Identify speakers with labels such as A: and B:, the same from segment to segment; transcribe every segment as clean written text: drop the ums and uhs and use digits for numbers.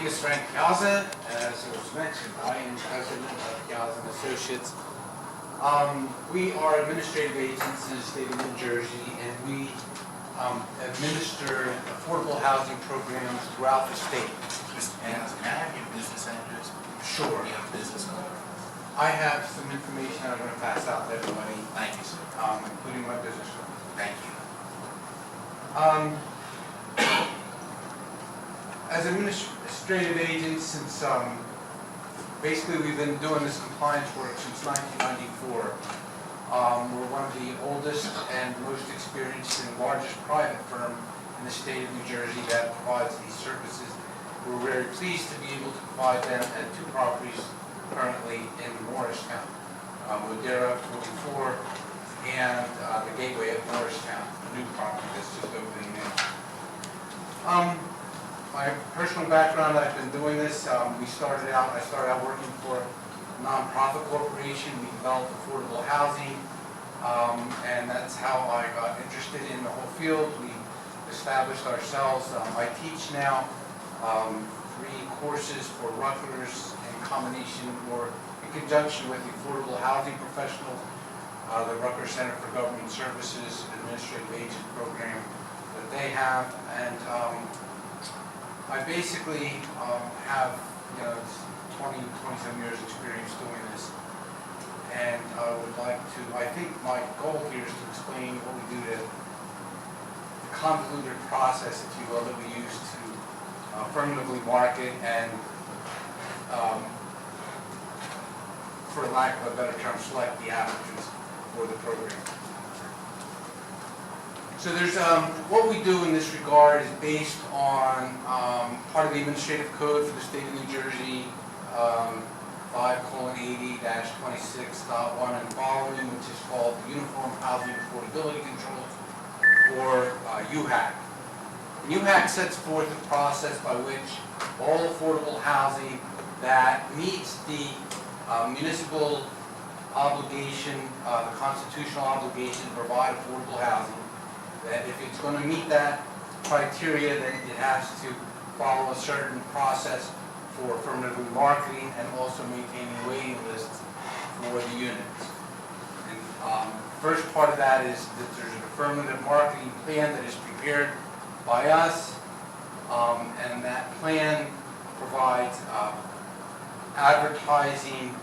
A: name is Piazza. As it was mentioned, I am president of Piazza and Associates. We are administrative agents in the state of New Jersey, and we administer affordable housing programs throughout the state.
B: Mr. Piazza, may I have your business address?
A: Sure.
B: You have a business number?
A: I have some information I'm going to pass out to everybody,
B: Thank you, sir.
A: including my business card.
B: Thank you.
A: As administrative agents, since basically we've been doing this compliance work since 1994. We're one of the oldest and most experienced and largest private firm in the state of New Jersey that provides these services. We're very pleased to be able to provide them at 2 properties currently in Morristown, Ladera 44 and the Gateway at Morristown, a new property that's just opening now. My personal background, I've been doing this. I started out working for a nonprofit corporation. We developed affordable housing, and that's how I got interested in the whole field. We established ourselves. I teach now 3 courses for Rutgers in combination or in conjunction with the affordable housing professionals, the Rutgers Center for Government Services Administrative Agent Program that they have, and I basically have 20-some years experience doing this, and I would like to, I think my goal here is to explain what we do to the convoluted process, if you will, that we use to affirmatively market and, for lack of a better term, select the applicants for the program. So there's what we do in this regard is based on part of the administrative code for the state of New Jersey, 5:80-26.1 and following, which is called the Uniform Housing Affordability Controls, or UHAC. UHAC sets forth a process by which all affordable housing that meets the municipal obligation, the constitutional obligation to provide affordable housing, that if it's going to meet that criteria, then it has to follow a certain process for affirmatively marketing and also maintaining waiting lists for the units. And first part of that is that there's an affirmative marketing plan that is prepared by us, and that plan provides advertising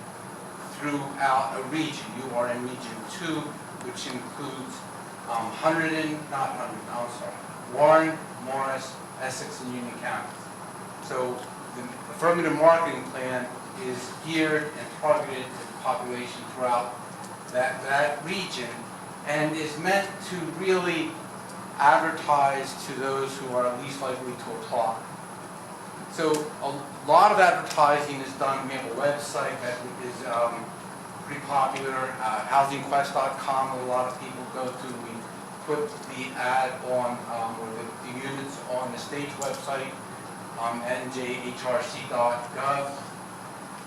A: throughout a region. You are in Region 2, which includes Warren, Morris, Essex, and Union counties. So the affirmative marketing plan is geared and targeted to the population throughout that region, and is meant to really advertise to those who are least likely to apply. So a lot of advertising is done. We have a website that is pretty popular, housingquest.com, that a lot of people go to. We put the ad on, or the units on the state's website, njhrc.gov,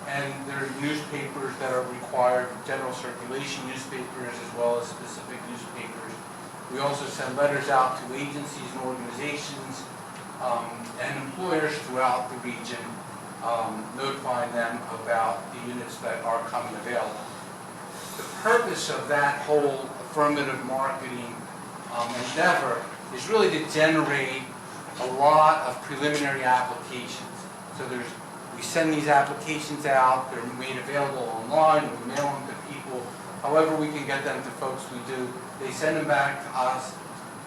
A: and there are newspapers that are required, general circulation newspapers as well as specific newspapers. We also send letters out to agencies and organizations and employers throughout the region, notifying them about the units that are coming available. The purpose of that whole affirmative marketing endeavor is really to generate a lot of preliminary applications. So we send these applications out, they're made available online, we mail them to people, however we can get them to folks we do. They send them back to us,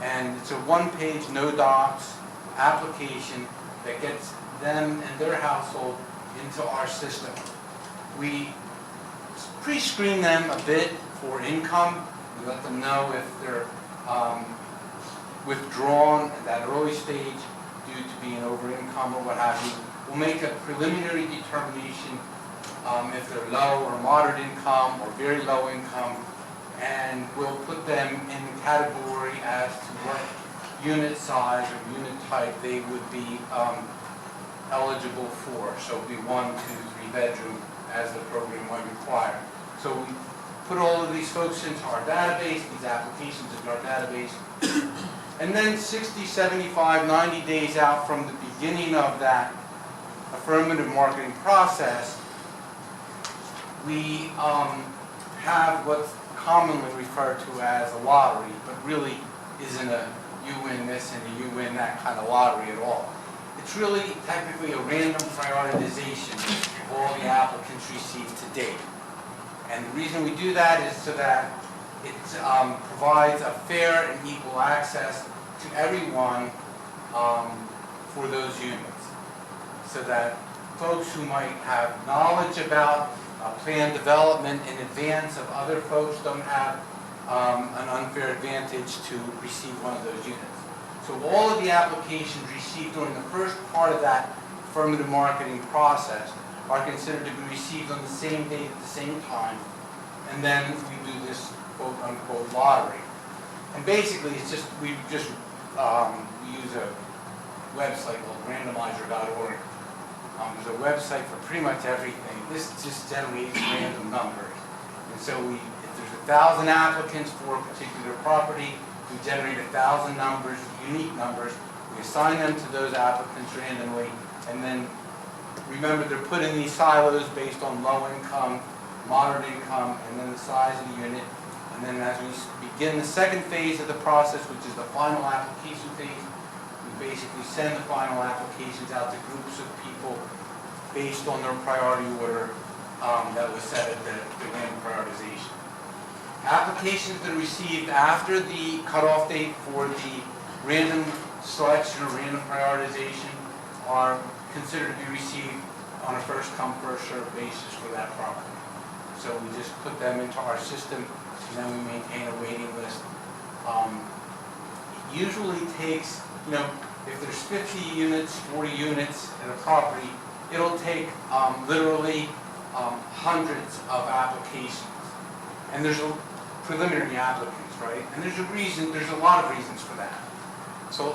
A: and it's a 1-page, no docs application that gets them and their household into our system. We pre-screen them a bit for income. We let them know if they're withdrawn at that early stage due to being over income or what have you. We'll make a preliminary determination if they're low or moderate income or very low income, and we'll put them in the category as to what unit size or unit type they would be eligible for. So it would be 1, 2, 3 bedroom as the program might require. So we put all of these folks into our database, these applications into our database, and then 60, 75, 90 days out from the beginning of that affirmative marketing process, we have what's commonly referred to as a lottery, but really isn't a you win this and a you win that kind of lottery at all. It's really technically a random prioritization of all the applicants received to date. And the reason we do that is so that it provides a fair and equal access to everyone for those units. So that folks who might have knowledge about planned development in advance of other folks don't have an unfair advantage to receive one of those units. So all of the applications received during the first part of that affirmative marketing process are considered to be received on the same date at the same time, and then we do this quote-unquote lottery. And basically, it's just we use a website called randomizer.org. There's a website for pretty much everything. This just generates random numbers. And so if there's 1,000 applicants for a particular property, we generate 1,000 numbers, unique numbers. We assign them to those applicants randomly, and then remember they're put in these silos based on low income, moderate income, and then the size of the unit. And then as we begin the second phase of the process, which is the final application phase, we basically send the final applications out to groups of people based on their priority order that was set at the random prioritization. Applications that are received after the cutoff date for the random selection or random prioritization are considered to be received on a first-come, first-served basis for that property. So we just put them into our system, and then we maintain a waiting list. It usually takes, if there's 50 units, 40 units in a property, it'll take literally hundreds of applications. And there's preliminary applicants, right? And there's a lot of reasons for that. So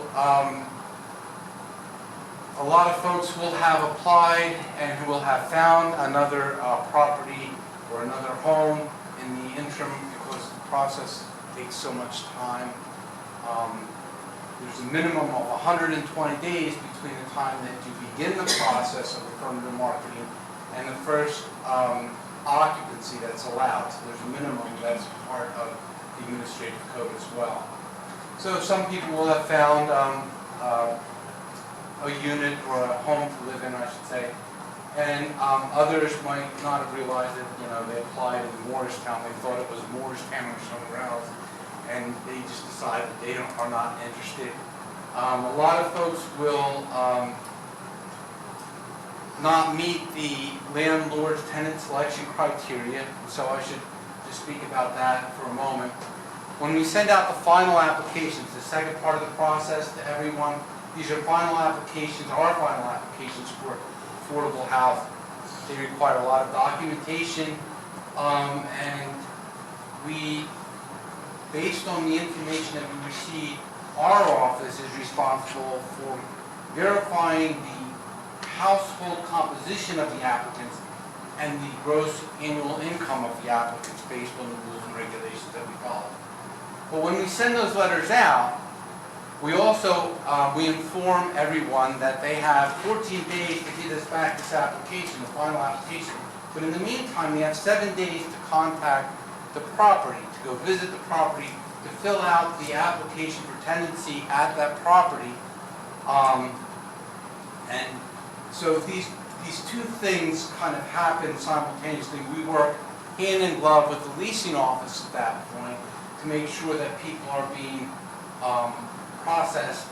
A: a lot of folks will have applied and who will have found another property or another home in the interim because the process takes so much time. There's a minimum of 120 days between the time that you begin the process of affirmative marketing and the first occupancy that's allowed. So there's a minimum that's part of the administrative code as well. So some people will have found a unit or a home to live in, I should say, and others might not have realized that they applied in Morristown. They thought it was Morristown or somewhere else, and they just decided they are not interested. A lot of folks will not meet the landlord's tenant selection criteria, so I should just speak about that for a moment. When we send out the final applications, the second part of the process to everyone, these are final applications, our final applications for affordable housing. They require a lot of documentation, and we, based on the information that we receive, our office is responsible for verifying the household composition of the applicants and the gross annual income of the applicants based on the rules and regulations that we follow. But when we send those letters out, we also we inform everyone that they have 14 days to get us back this application, the final application. But in the meantime, they have 7 days to contact the property, to go visit the property, to fill out the application for tenancy at that property. And so these two things kind of happen simultaneously. We work hand in glove with the leasing office at that point to make sure that people are being processed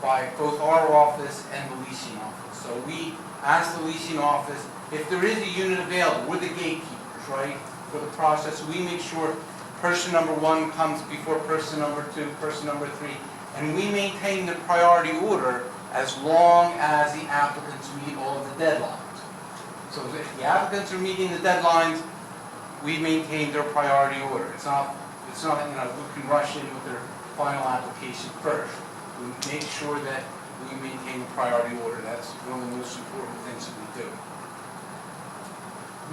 A: by both our office and the leasing office. So we ask the leasing office if there is a unit available. We're the gatekeepers, right, for the process. We make sure person number one comes before person number two, person number three, and we maintain the priority order as long as the applicants meet all of the deadlines. So if the applicants are meeting the deadlines, we maintain their priority order. It's not who can rush in with their final application first. We make sure that we maintain the priority order. That's one of the most important things that we do.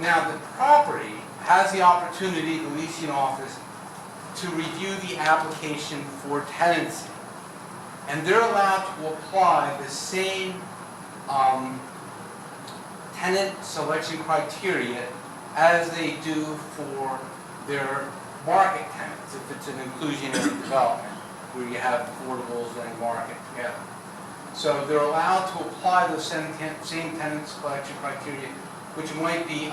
A: Now, the property has the opportunity, the leasing office, to review the application for tenancy. And they're allowed to apply the same tenant selection criteria as they do for their market tenants, if it's an inclusionary development where you have affordables and market together. So they're allowed to apply those same tenant selection criteria, which might be,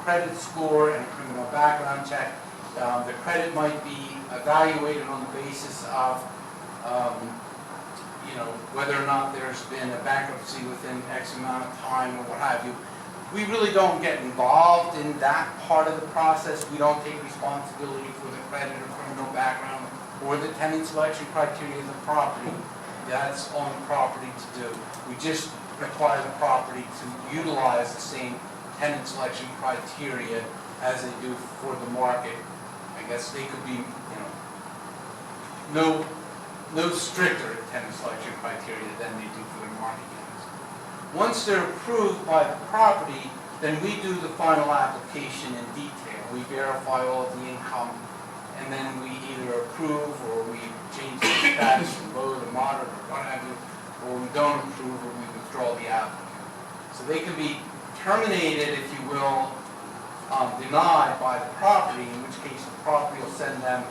A: credit score and a criminal background check. The credit might be evaluated on the basis of, whether or not there's been a bankruptcy within X amount of time or what have you. We really don't get involved in that part of the process. We don't take responsibility for the credit or criminal background or the tenant selection criteria of the property. That's on the property to do. We just require the property to utilize the same tenant selection criteria as they do for the market. I guess they could be, no stricter tenant selection criteria than they do for the market tenants. Once they're approved by the property, then we do the final application in detail. We verify all of the income, and then we either approve or we change the status from low to moderate or what have you, or we don't approve or we withdraw the applicant. So they can be terminated, if you will, denied by the property, in which case the property will send them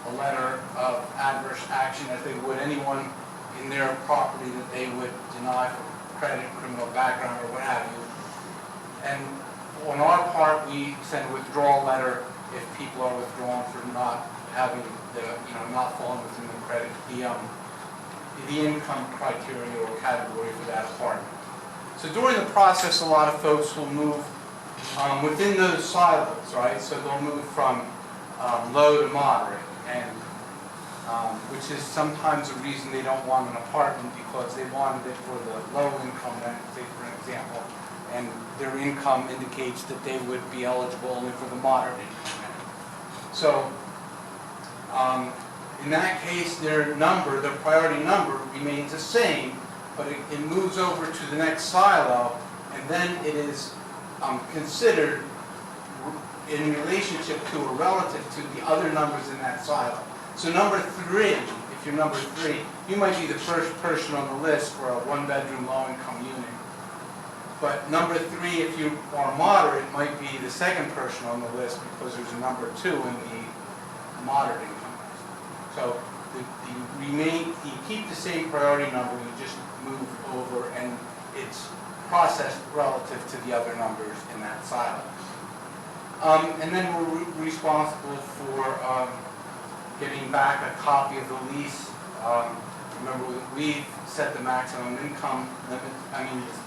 A: a letter of adverse action as they would anyone in their property that they would deny for credit, criminal background, or what have you. And on our part, we send a withdrawal letter if people are withdrawn for not having not falling within the credit, the income criteria or category for that apartment. So during the process, a lot of folks will move within those silos, right? So they'll move from low to moderate, and which is sometimes a reason they don't want an apartment, because they wanted it for the low income rent, say for example, and their income indicates that they would be eligible only for the moderate income rent. So in that case, their priority number remains the same, but it moves over to the next silo, and then it is considered in relationship to or relative to the other numbers in that silo. So number 3, if you're number 3, you might be the first person on the list for a one-bedroom low-income unit. But number 3, if you are moderate, might be the second person on the list because there's a number 2 in the moderate income list. So you keep the same priority number, you just move over, and it's processed relative to the other numbers in that silo. And then we're responsible for getting back a copy of the lease. Remember, we set the maximum income limit,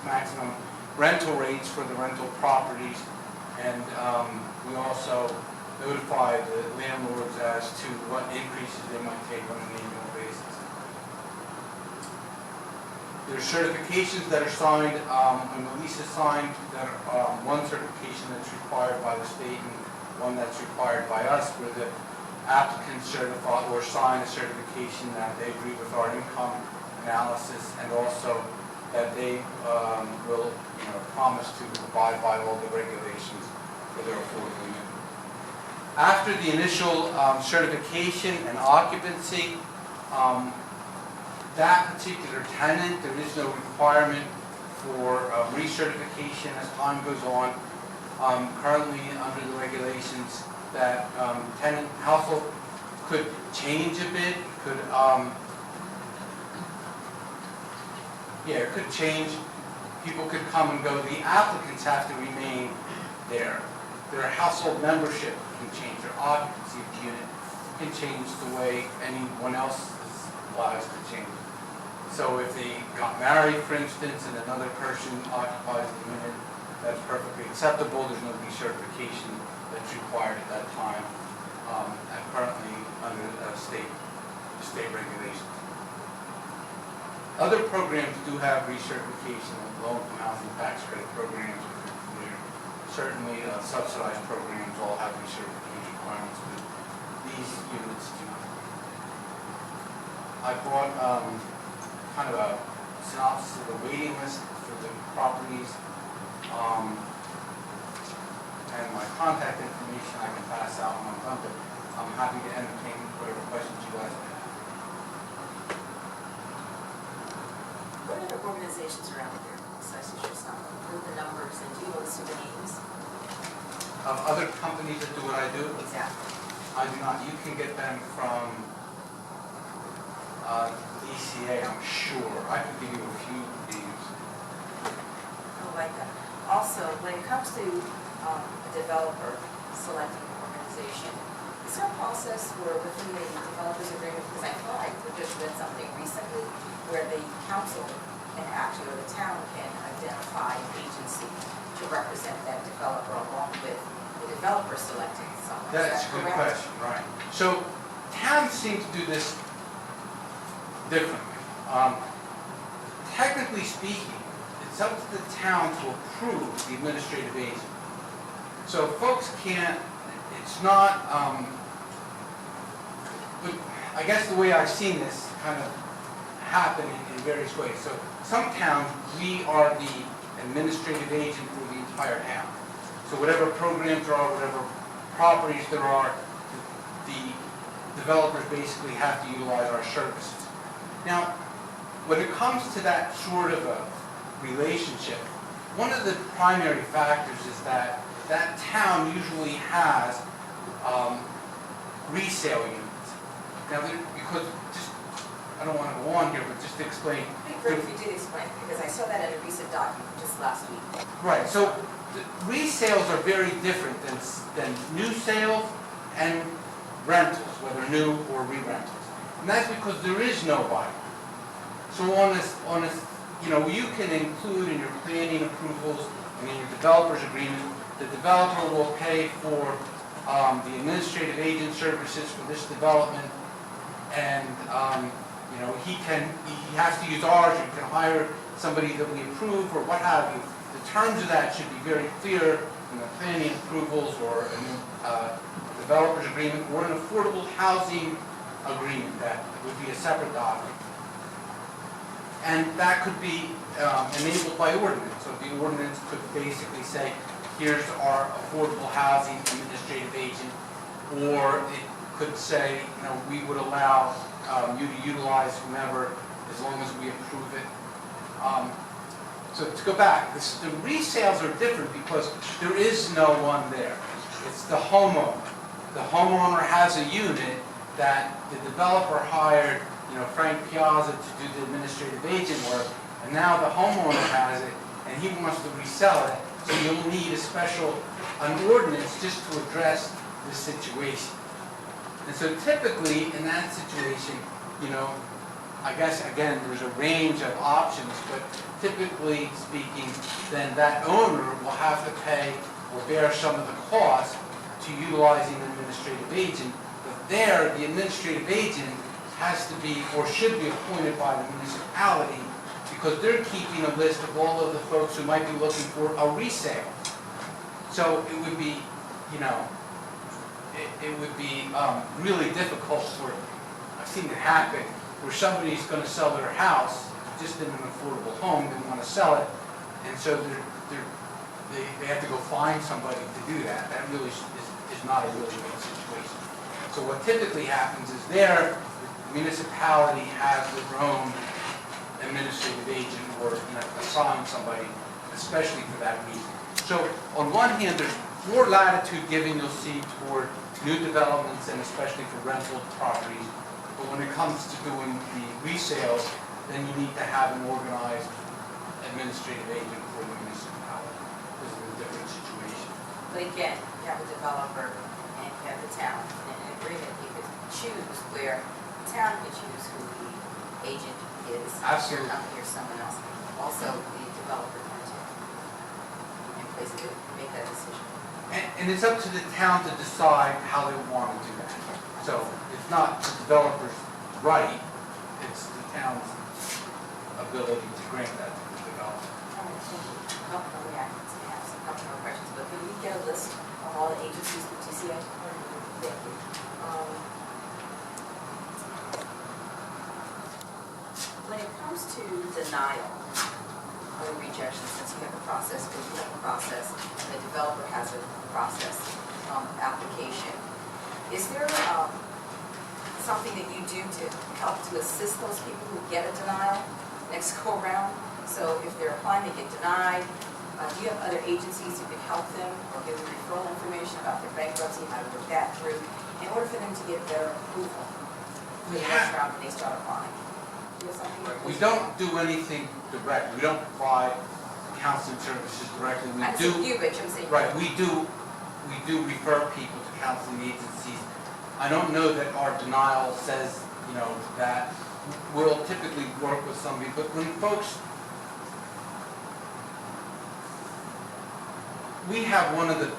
A: maximum rental rates for the rental properties, and we also notify the landlords as to what increases they might take on an annual basis. There are certifications that are signed when the lease is signed. There are one certification that's required by the state and one that's required by us, where the applicant certify or sign a certification that they agree with our income analysis, and also that they will promise to abide by all the regulations for their affordable unit. After the initial certification and occupancy, that particular tenant, there is no requirement for recertification as time goes on. Currently, under the regulations, that tenant household could change a bit, it could change. People could come and go. The applicants have to remain there. Their household membership can change. Their occupancy of the unit can change the way anyone else's lives could change. So if they got married, for instance, and another person occupies the unit, that's perfectly acceptable. There's no recertification that's required at that time, currently under state regulations. Other programs do have recertification, like low-income housing tax credit programs. Certainly, subsidized programs all have recertification requirements, but these units do not. I brought kind of a synopsis of the waiting list for the properties, and my contact information I can pass out when I'm done, but I'm happy to entertain whatever questions you guys have.
C: What other organizations are out there? precise as yourself with the numbers, and do you list the names?
A: Of other companies that do what I do,
C: Exactly.
A: I do not. You can get them from DCA, I'm sure. I can give you a few names.
C: I like that. Also, when it comes to a developer selecting an organization, is there a process where within the developers agreement, because I thought I just read something recently where the council can actually, or the town can identify an agency to represent that developer along with the developer selecting someone.
A: That's
C: Is
A: a good
C: that correct?
A: question, right. So towns seem to do this differently. Technically speaking, it's up to the town to approve the administrative agent. So folks can't, it's not, but I guess the way I've seen this kind of happen in various ways. So some towns, we are the administrative agent for the entire town. So whatever programs there are, whatever properties there are, the developers basically have to utilize our services. Now, when it comes to that sort of a relationship, one of the primary factors is that that town usually has resale units. Now, because just, I don't want to go on here, but just to explain.
C: It'd be great if you did explain, because I saw that in a recent document just last week.
A: Right, so resales are very different than new sales and rentals, whether new or re-rentals. And that's because there is no buyer. So on this, you know, you can include in your planning approvals and in your developer's agreement, the developer will pay for the administrative agent services for this development, and you know, he has to use ours, or he can hire somebody that we approve or what have you. The terms of that should be very clear in the planning approvals or a developer's agreement or an affordable housing agreement. That would be a separate document. And that could be enabled by ordinance. So the ordinance could basically say, here's our affordable housing administrative agent, or it could say, you know, we would allow you to utilize whomever as long as we approve it. So to go back, the resales are different because there is no one there. It's the homeowner. The homeowner has a unit that the developer hired, you know, Frank Piazza to do the administrative agent work, and now the homeowner has it, and he wants to resell it, so you'll need an ordinance just to address this situation. And so typically, in that situation, you know, I guess, again, there's a range of options, but typically speaking, then that owner will have to pay or bear some of the cost to utilizing an administrative agent. But there, the administrative agent has to be or should be appointed by the municipality because they're keeping a list of all of the folks who might be looking for a resale. So it would be, you know, it would be really difficult for, I've seen it happen, where somebody's going to sell their house just in an affordable home, they want to sell it, and so they have to go find somebody to do that. That really is not a really good situation. So what typically happens is the municipality has their own administrative agent or, you know, assign somebody, especially for that reason. So on one hand, there's more latitude given, you'll see, toward new developments and especially for rental properties. But when it comes to doing the resales, then you need to have an organized administrative agent for the municipality. This is a different situation.
C: But again, you have a developer and you have the town, and in an agreement, you could choose where the town can choose who the agent is.
A: Absolutely.
C: Your company or someone else. Also, the developer can too. And place it, make that decision.
A: And it's up to the town to decide how they want to do that. So it's not the developer's right, it's the town's ability to grant that to the developer.
C: All right, thank you. Oh, no, we have some couple more questions, but could we get a list of all the agencies with TCA? Thank you. When it comes to denial or rejection, since you have a process, because you have a process, and the developer has a process application, is there something that you do to help to assist those people who get a denial next go around? So if they're applying, they get denied. Do you have other agencies who can help them or give them referral information about their bankruptcy, how to work that through, in order for them to get better approval for the next round when they start applying? Do you have something?
A: We don't do anything direct. We don't provide counseling services directly. We
C: I
A: do.
C: said you, but I'm saying.
A: Right, we do refer people to counseling agencies. I don't know that our denial says, that we'll typically work with somebody, but when folks, we have one of the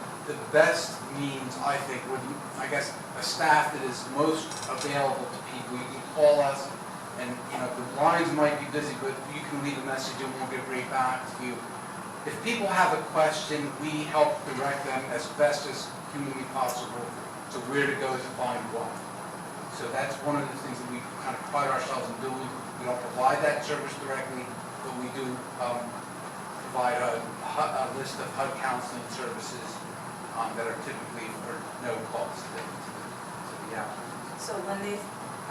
A: best means, I think, with, I guess, a staff that is most available to people. You can call us, and, the lines might be busy, but you can leave a message and we'll get right back to you. If people have a question, we help direct them as best as humanly possible to where to go to find what. So that's one of the things that we kind of pride ourselves in doing. We don't provide that service directly, but we do provide a list of HUD counseling services that are typically for no cost to the applicant.
C: So when they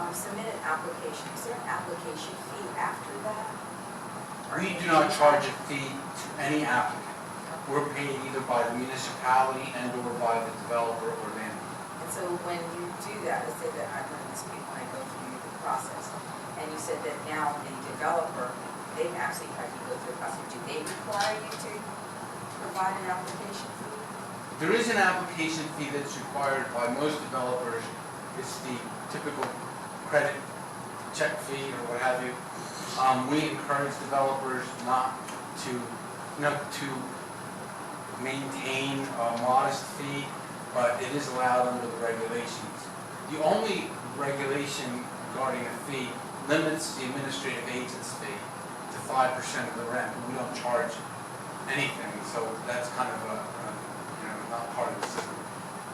C: submit an application, is there an application fee after that?
A: We do not charge a fee to any applicant. We're paid either by the municipality and or by the developer or landlord.
C: And so when you do that, let's say that I run this people and I go through the process, and you said that now the developer, they actually have to go through the process. Do they require you to provide an application fee?
A: There is an application fee that's required by most developers. It's the typical credit check fee or what have you. We encourage developers not to maintain a modest fee, but it is allowed under the regulations. The only regulation regarding a fee limits the administrative agent's fee to 5% of the rent. We don't charge anything, so that's kind of not part of the system.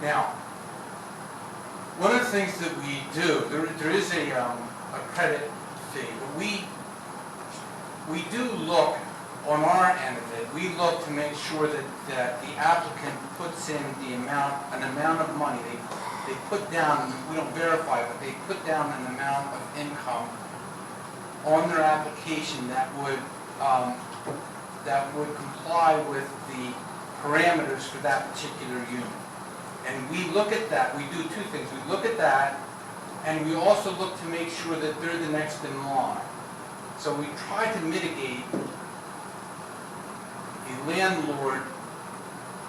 A: Now, one of the things that we do, there is a credit fee, but we do look on our end of it. We look to make sure that the applicant puts in an amount of money they put down. We don't verify, but they put down an amount of income on their application that would comply with the parameters for that particular unit. And we look at that. We do two things. We look at that, and we also look to make sure that they're the next in line. So we try to mitigate the landlord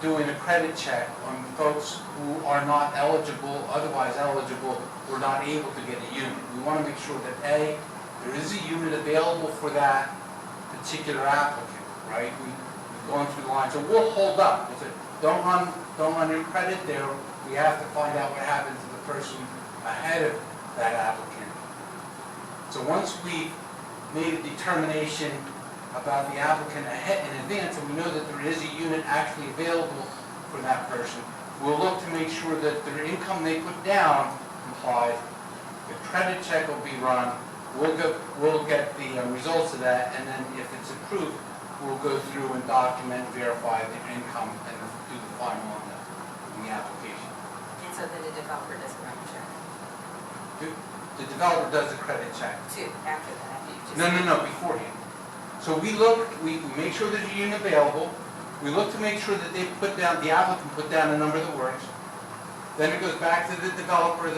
A: doing a credit check on folks who are not eligible, otherwise eligible, or not able to get a unit. We want to make sure that A, there is a unit available for that particular applicant, right? We've gone through the line, so we'll hold up. We'll say, don't run your credit there. We have to find out what happened to the person ahead of that applicant. So once we've made a determination about the applicant ahead in advance, and we know that there is a unit actually available for that person, we'll look to make sure that their income they put down complies. The credit check will be run. We'll get the results of that, and then if it's approved, we'll go through and document, verify the income, and do the final on the application.
C: And so then the developer does a credit check?
A: The developer does a credit check.
C: After that? After you just
A: No, beforehand. So we make sure there's a unit available. We look to make sure that the applicant put down a number that works. Then it goes back to the developer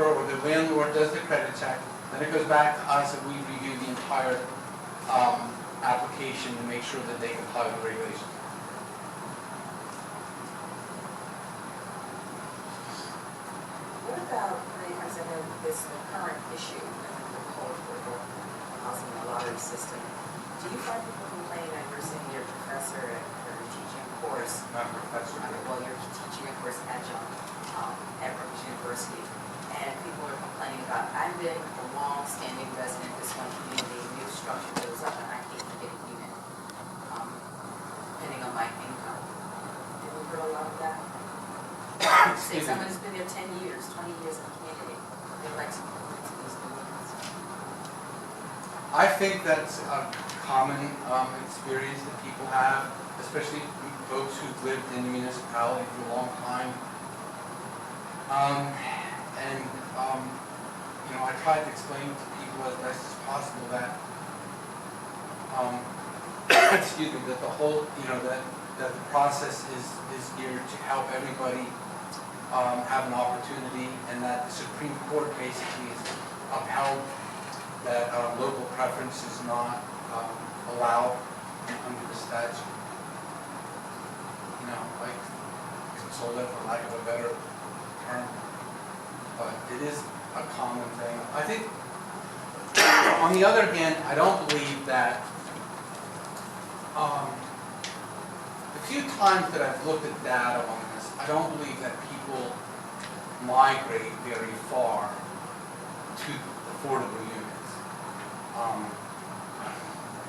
A: or the landlord does the credit check. Then it goes back to us and we review the entire application to make sure that they comply with the regulations.
C: What about, because I know this is the current issue with the whole affordable housing and lottery system, do you find people complaining that you're saying you're a professor or you're teaching a course?
A: Not professor.
C: Well, you're teaching a course adjunct at Rutgers University, and people are complaining about, I've been a long-standing resident of this one community, new structure goes up and I can't get a unit, depending on my income. Have you heard a lot of that? Say someone who's been there 10 years, 20 years, and can't get it, they'd like some points in these units.
A: I think that's a common experience that people have, especially folks who've lived in the municipality for a long time. I try to explain to people as best as possible that excuse me, that the whole, that the process is geared to help everybody have an opportunity, and that the Supreme Court basically has upheld that local preference is not allowed under the statute. Like console it, for lack of a better term, but it is a common thing. I think, on the other hand, I don't believe that the few times that I've looked at data on this, I don't believe that people migrate very far to affordable units.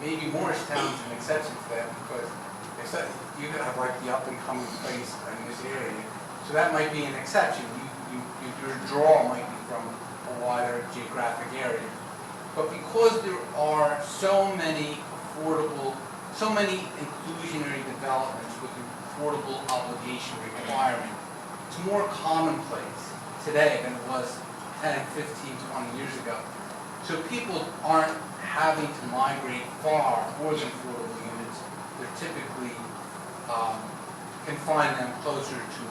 A: Maybe Morristown is an exception to that, because you could have like the up and coming place in this area, so that might be an exception. Your draw might be from a wider geographic area. But because there are so many inclusionary developments with an affordable obligation requirement, it's more commonplace today than it was 10, 15, 20 years ago. So people aren't having to migrate far for the affordable units. They're typically can find them closer to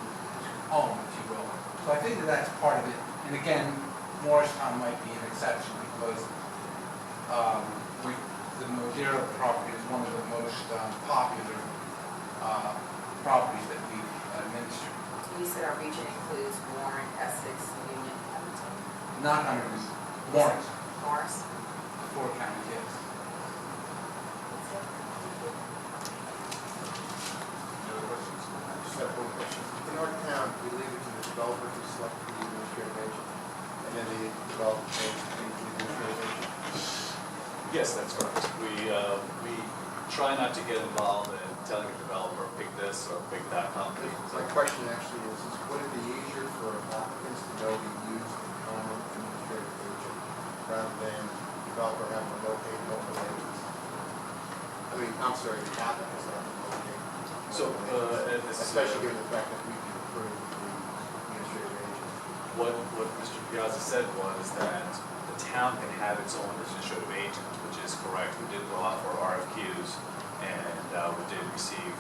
A: home, if you will. So I think that that's part of it. And again, Morristown might be an exception, because the Modera property is one of the most popular properties that we've administered.
C: You said our region includes Warren, Essex, Union, Hamilton?
A: Not Huntington, Lawrence,
C: Morris?
A: the four counties, yes.
B: Any other questions?
D: I just have one question. In our town, we leave it to the developer to select the administrative agent, and then the developer pays the administrative agent.
E: Yes, that's correct. We try not to get involved in telling a developer, pick this or pick that company.
D: My question actually is would it be easier for applicants to know to use the common administrative agent rather than the developer having to locate local agents? I'm sorry, the applicants having to locate.
E: So,
D: Especially given the fact that we can approve the administrative agent.
E: what Mr. Piazza said was that the town can have its own administrative agent, which is correct. We did go out for RFQs, and we did receive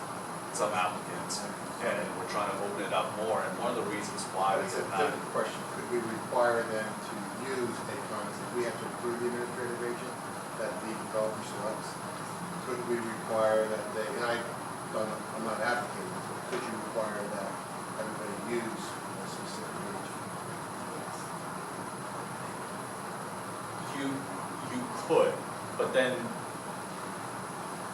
E: some applicants, and we're trying to open it up more. And one of the reasons why we
D: That's a
E: have not,
D: different question. Could we require them to use a concept? If we have to approve the administrative agent that the developer selects, could we require that they, and I'm not advocating, but could you require that everybody use a specific agent?
E: you could, but then,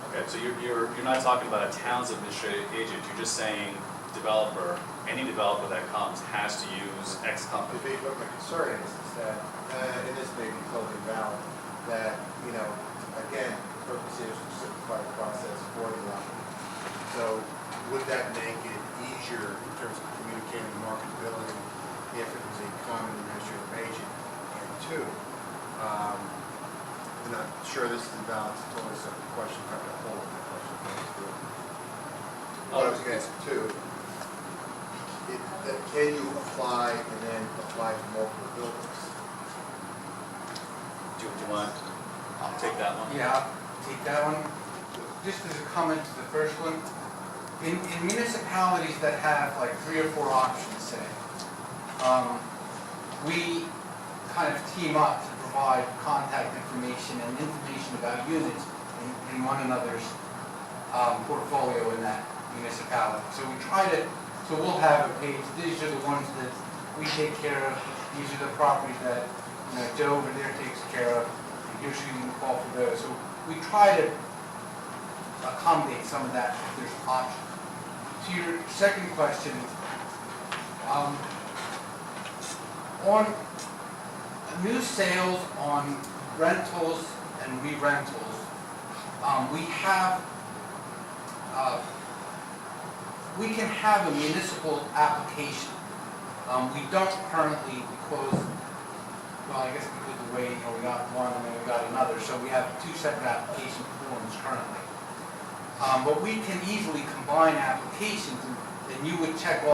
E: okay, so you're not talking about a town's administrative agent. You're just saying developer, any developer that comes has to use X company.
D: What my concern is that, and this may be totally valid, that, again, the purpose is to simplify the process for the applicant. So would that make it easier in terms of communicating marketability if it was a common administrative agent? And two, I'm not sure this is a valid, it's a totally separate question, I have to hold that question. What I was going to ask too, can you apply and then apply to multiple buildings?
E: Do you want to take that one?
A: Yeah, I'll take that one. Just as a comment to the first one, in municipalities that have like 3 or 4 options, say, we kind of team up to provide contact information and information about units in one another's portfolio in that municipality. So we try to, so we'll have a page, these are the ones that we take care of, these are the properties that Joe over there takes care of, and here's who you can call for those. So we try to accommodate some of that if there's options. To your second question, on new sales, on rentals and re-rentals, we can have a municipal application. We don't currently because, well, I guess because of the way we got one and then we got another, so we have 2 separate application forms currently. But we can easily combine applications, and you would check all